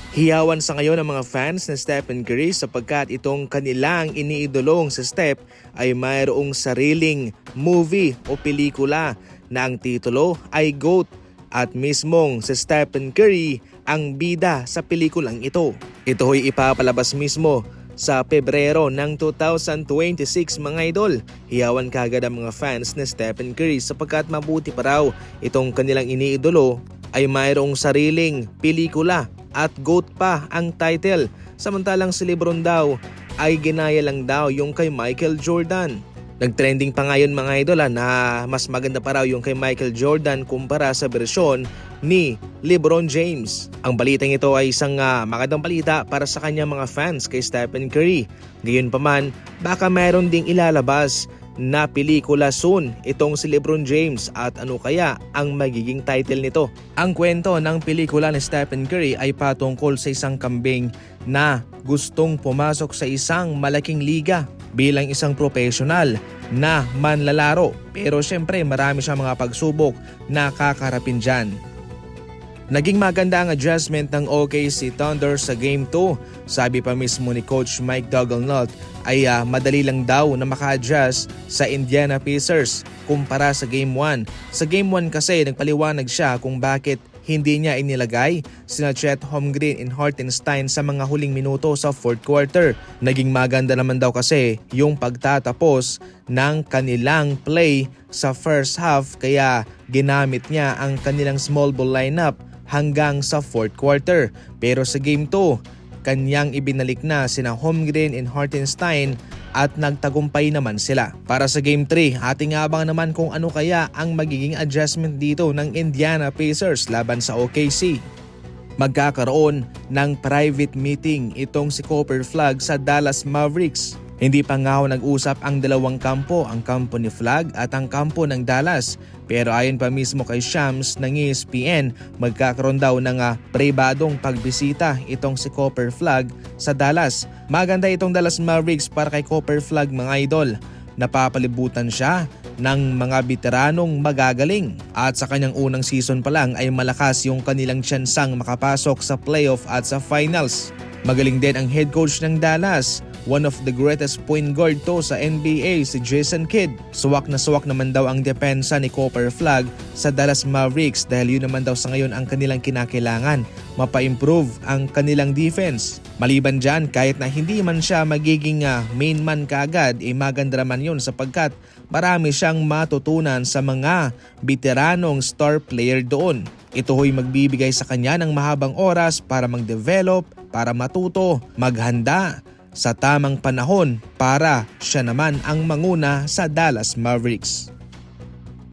Hiyawan sa ngayon ang mga fans ng Stephen Curry sapagkat itong kanilang iniidolong sa Steph ay mayroong sariling movie o pelikula na ang titulo ay GOAT at mismong si Stephen Curry ang bida sa pelikulang ito. Ito ay ipapalabas mismo sa Pebrero ng 2026 mga idol. Hiyawan kagad ang mga fans ng Stephen Curry sapagkat mabuti pa raw itong kanilang iniidolo ay mayroong sariling pelikula at GOAT pa ang title. Samantalang si LeBron daw ay ginaya lang daw yung kay Michael Jordan. Nagtrending pa ngayon mga idol na mas maganda pa raw yung kay Michael Jordan kumpara sa bersyon ni LeBron James. Ang balitang ito ay isang magandang balita para sa kanya mga fans kay Stephen Curry. Gayunpaman, baka mayroon ding ilalabas na pelikula soon itong si LeBron James at ano kaya ang magiging title nito. Ang kwento ng pelikula ni Stephen Curry ay patungkol sa isang kambing na gustong pumasok sa isang malaking liga bilang isang profesional na manlalaro. Pero syempre marami siyang mga pagsubok na kakarapin dyan. Naging maganda ang adjustment ng OKC Thunder sa Game 2. Sabi pa mismo ni Coach Mike Daigneault ay madali lang daw na maka-adjust sa Indiana Pacers kumpara sa Game 1. Sa Game 1 kasi nagpaliwanag siya kung bakit hindi niya inilagay sina Chet Holmgren and Hartenstein sa mga huling minuto sa fourth quarter. Naging maganda naman daw kasi yung pagtatapos ng kanilang play sa first half kaya ginamit niya ang kanilang small ball lineup hanggang sa fourth quarter. Pero sa Game 2, kanyang ibinalik na sina Holmgren and Hartenstein at nagtagumpay naman sila. Para sa Game 3, ating abang naman kung ano kaya ang magiging adjustment dito ng Indiana Pacers laban sa OKC. Magkakaroon ng private meeting itong si Cooper Flagg sa Dallas Mavericks. Hindi pa nga nag-usap ang dalawang kampo, ang kampo ni Flagg at ang kampo ng Dallas. Pero ayon pa mismo kay Shams ng ESPN, magkakaroon daw ng pribadong pagbisita itong si Cooper Flagg sa Dallas. Maganda itong Dallas Mavericks para kay Cooper Flagg mga idol. Napapalibutan siya ng mga veteranong magagaling. At sa kanyang unang season pa lang ay malakas yung kanilang tsansang makapasok sa playoff at sa finals. Magaling din ang head coach ng Dallas. One of the greatest point guard to sa NBA, si Jason Kidd. Suwak na suwak naman daw ang depensa ni Cooper Flagg sa Dallas Mavericks dahil yun naman daw sa ngayon ang kanilang kinakailangan. Mapa-improve ang kanilang defense. Maliban dyan, kahit na hindi man siya magiging main man kaagad, maganda naman yun sapagkat marami siyang matutunan sa mga veteranong star player doon. Ito ho'y magbibigay sa kanya ng mahabang oras para mag-develop, para matuto, maghanda sa tamang panahon para siya naman ang manguna sa Dallas Mavericks.